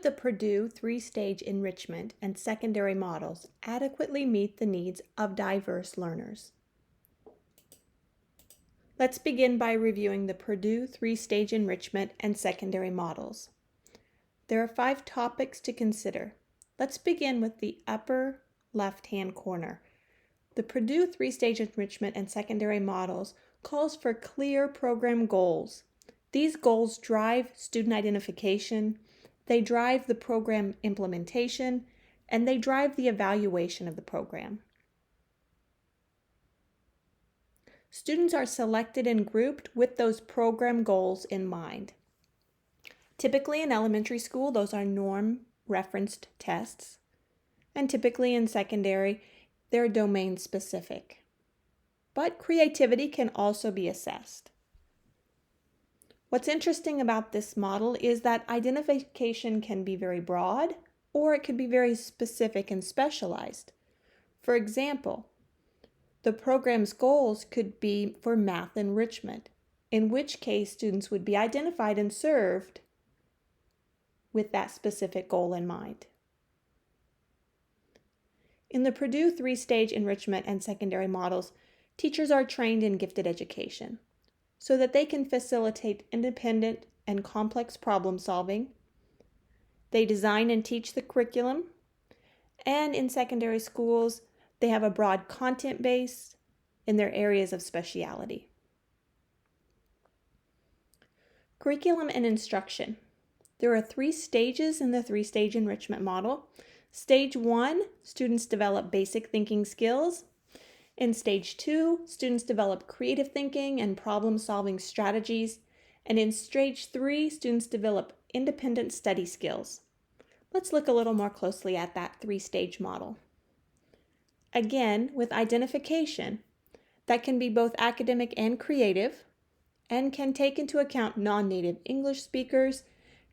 The Purdue three-stage enrichment and secondary models adequately meet the needs of diverse learners. Let's begin by reviewing the Purdue three-stage enrichment and secondary models. There are 5 topics to consider. Let's begin with the upper left-hand corner. The Purdue three-stage enrichment and secondary models calls for clear program goals. These goals drive student identification, they drive the program implementation, and they drive the evaluation of the program. Students are selected and grouped with those program goals in mind. Typically in elementary school, those are norm-referenced tests, and typically in secondary, they're domain-specific. But creativity can also be assessed. What's interesting about this model is that identification can be very broad, or it can be very specific and specialized. For example, the program's goals could be for math enrichment, in which case students would be identified and served with that specific goal in mind. In the Purdue three-stage enrichment and secondary models, teachers are trained in gifted education so that they can facilitate independent and complex problem solving. They design and teach the curriculum, and in secondary schools, they have a broad content base in their areas of speciality. Curriculum and instruction. There are 3 stages in the three-stage enrichment model. Stage 1, students develop basic thinking skills. In Stage 2, students develop creative thinking and problem-solving strategies. And in Stage 3, students develop independent study skills. Let's look a little more closely at that 3-stage model. Again, with identification, that can be both academic and creative, and can take into account non-native English speakers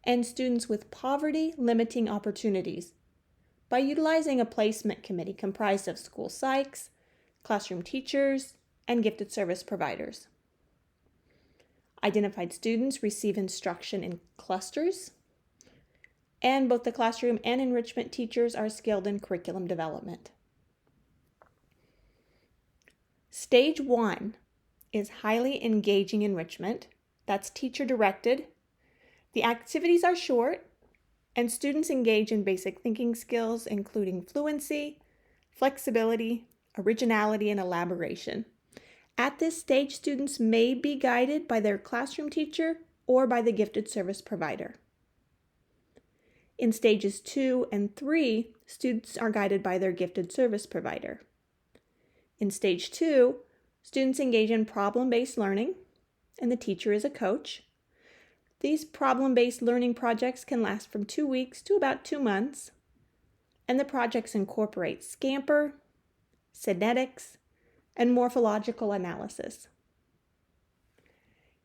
and students with poverty-limiting opportunities by utilizing a placement committee comprised of school psychs, classroom teachers, and gifted service providers. Identified students receive instruction in clusters, and both the classroom and enrichment teachers are skilled in curriculum development. Stage 1 is highly engaging enrichment. That's teacher-directed. The activities are short, and students engage in basic thinking skills, including fluency, flexibility, originality, and elaboration. At this stage, students may be guided by their classroom teacher or by the gifted service provider. In stages 2 and 3, students are guided by their gifted service provider. In stage 2, students engage in problem-based learning, and the teacher is a coach. These problem-based learning projects can last from 2 weeks to about 2 months, and the projects incorporate Scamper, synetics, and morphological analysis.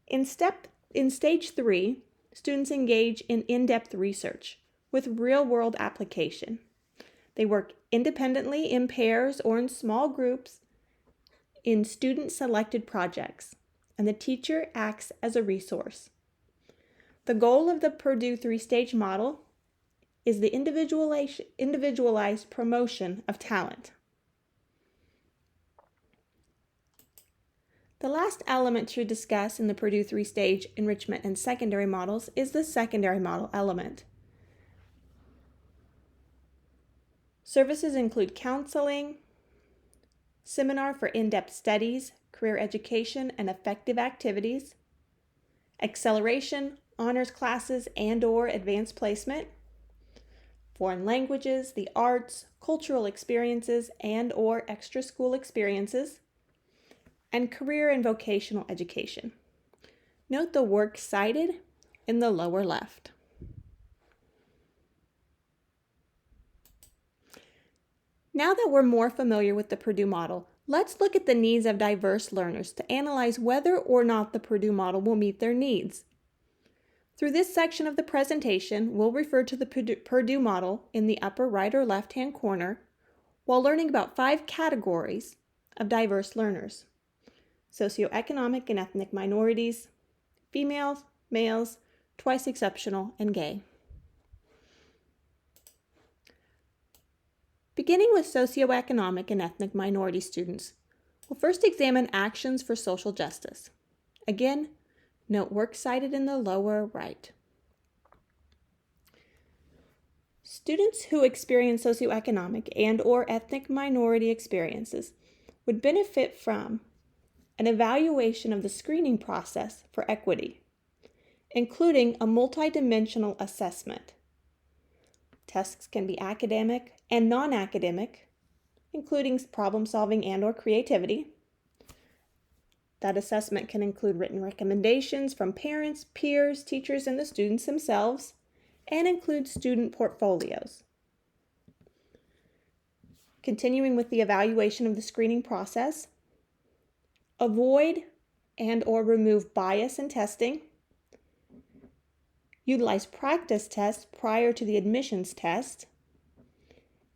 In stage 3, students engage in in-depth research with real-world application. They work independently in pairs or in small groups in student-selected projects, and the teacher acts as a resource. The goal of the Purdue three-stage model is the individualized promotion of talent. The last element to discuss in the Purdue three-stage enrichment and secondary models is the secondary model element. Services include counseling, seminar for in-depth studies, career education, and effective activities, acceleration, honors classes, and/or advanced placement, foreign languages, the arts, cultural experiences, and/or extra-school experiences, and career and vocational education. Note the work cited in the lower left. Now that we're more familiar with the Purdue model, let's look at the needs of diverse learners to analyze whether or not the Purdue model will meet their needs. Through this section of the presentation, we'll refer to the Purdue model in the upper right or left-hand corner while learning about 5 categories of diverse learners: socioeconomic and ethnic minorities, females, males, twice exceptional, and gay. Beginning with socioeconomic and ethnic minority students, we'll first examine actions for social justice. Again, note work cited in the lower right. Students who experience socioeconomic and/or ethnic minority experiences would benefit from an evaluation of the screening process for equity, including a multidimensional assessment. Tests can be academic and non-academic, including problem solving and/or creativity. That assessment can include written recommendations from parents, peers, teachers, and the students themselves, and include student portfolios. Continuing with the evaluation of the screening process, avoid and/or remove bias in testing, utilize practice tests prior to the admissions test,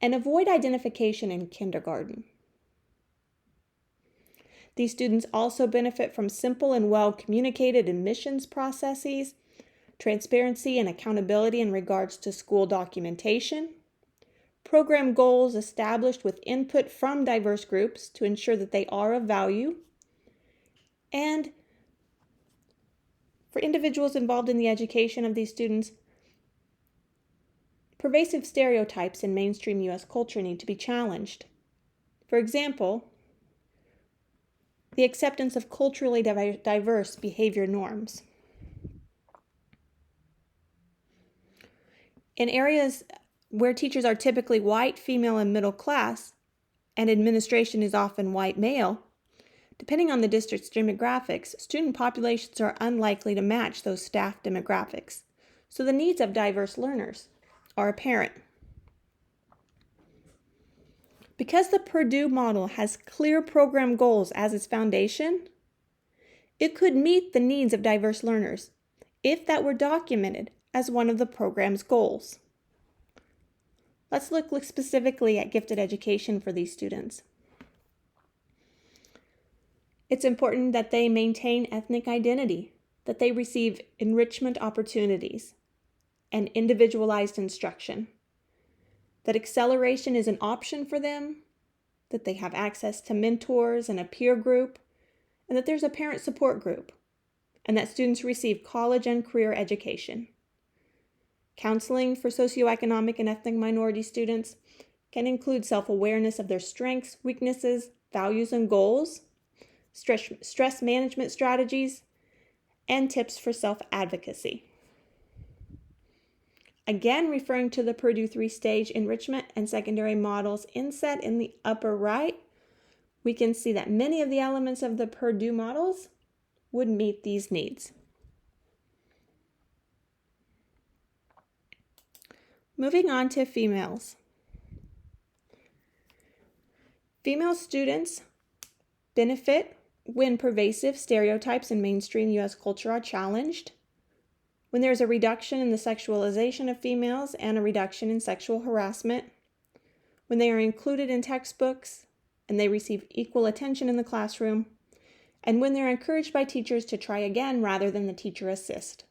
and avoid identification in kindergarten. These students also benefit from simple and well-communicated admissions processes, transparency and accountability in regards to school documentation, program goals established with input from diverse groups to ensure that they are of value, and for individuals involved in the education of these students, pervasive stereotypes in mainstream U.S. culture need to be challenged. For example, the acceptance of culturally diverse behavior norms. In areas where teachers are typically white, female, and middle class, and administration is often white male, depending on the district's demographics, student populations are unlikely to match those staff demographics, so the needs of diverse learners are apparent. Because the Purdue model has clear program goals as its foundation, it could meet the needs of diverse learners if that were documented as one of the program's goals. Let's look specifically at gifted education for these students. It's important that they maintain ethnic identity, that they receive enrichment opportunities and individualized instruction, that acceleration is an option for them, that they have access to mentors and a peer group, and that there's a parent support group, and that students receive college and career education. Counseling for socioeconomic and ethnic minority students can include self-awareness of their strengths, weaknesses, values, and goals, stress management strategies, and tips for self-advocacy. Again, referring to the Purdue 3-stage enrichment and secondary models inset in the upper right, we can see that many of the elements of the Purdue models would meet these needs. Moving on to females. Female students benefit when pervasive stereotypes in mainstream U.S. culture are challenged, when there is a reduction in the sexualization of females and a reduction in sexual harassment, when they are included in textbooks and they receive equal attention in the classroom, and when they're encouraged by teachers to try again rather than the teacher assist.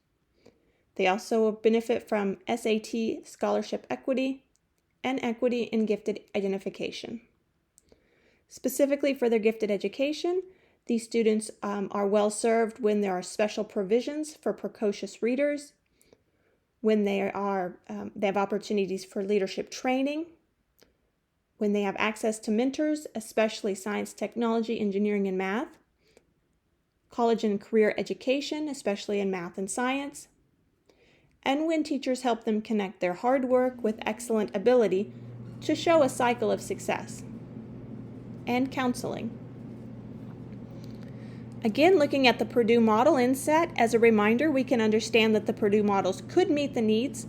They also benefit from SAT scholarship equity and equity in gifted identification. Specifically for their gifted education, these students are well served when there are special provisions for precocious readers, when they have opportunities for leadership training, when they have access to mentors, especially science, technology, engineering, and math, college and career education, especially in math and science, and when teachers help them connect their hard work with excellent ability to show a cycle of success, and counseling. Again, looking at the Purdue model inset, as a reminder, we can understand that the Purdue models could meet the needs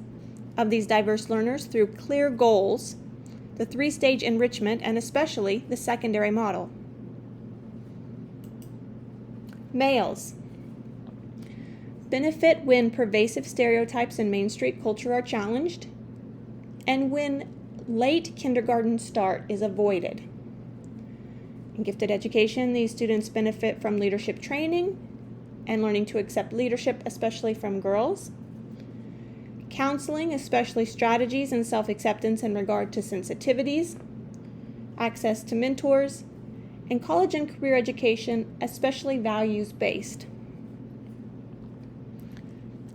of these diverse learners through clear goals, the 3-stage enrichment, and especially the secondary model. Males benefit when pervasive stereotypes in mainstream culture are challenged and when late kindergarten start is avoided. In gifted education, these students benefit from leadership training and learning to accept leadership, especially from girls. Counseling, especially strategies and self-acceptance in regard to sensitivities, access to mentors, and college and career education, especially values-based.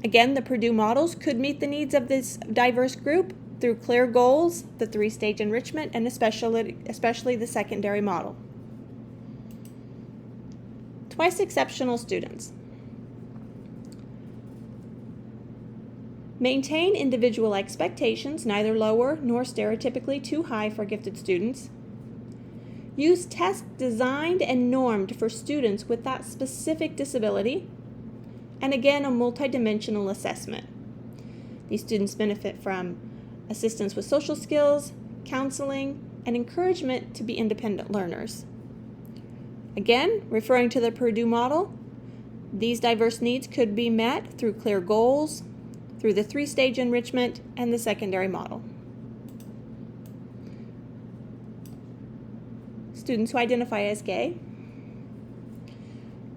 Again, the Purdue models could meet the needs of this diverse group through clear goals, the three-stage enrichment, and especially the secondary model. Twice exceptional students. Maintain individual expectations, neither lower nor stereotypically too high for gifted students. Use tests designed and normed for students with that specific disability. And again, a multidimensional assessment. These students benefit from assistance with social skills, counseling, and encouragement to be independent learners. Again, referring to the Purdue model, these diverse needs could be met through clear goals, through the three-stage enrichment, and the secondary model. Students who identify as gay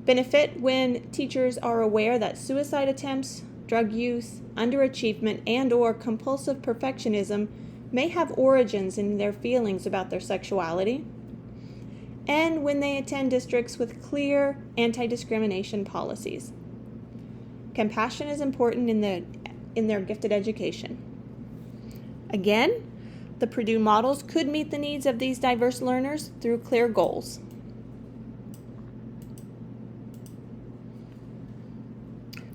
benefit when teachers are aware that suicide attempts, drug use, underachievement, and/or compulsive perfectionism may have origins in their feelings about their sexuality, and when they attend districts with clear anti-discrimination policies. Compassion is important in their gifted education. Again, the Purdue models could meet the needs of these diverse learners through clear goals.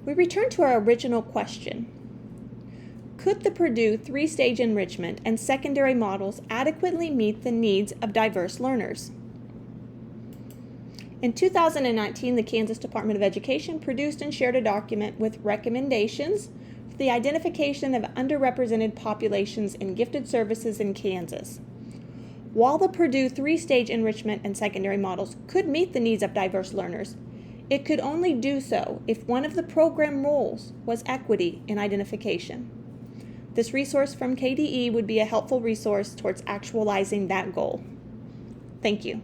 We return to our original question. Could the Purdue three-stage enrichment and secondary models adequately meet the needs of diverse learners? In 2019, the Kansas Department of Education produced and shared a document with recommendations for the identification of underrepresented populations in gifted services in Kansas. While the Purdue three-stage enrichment and secondary models could meet the needs of diverse learners, it could only do so if one of the program roles was equity in identification. This resource from KDE would be a helpful resource towards actualizing that goal. Thank you.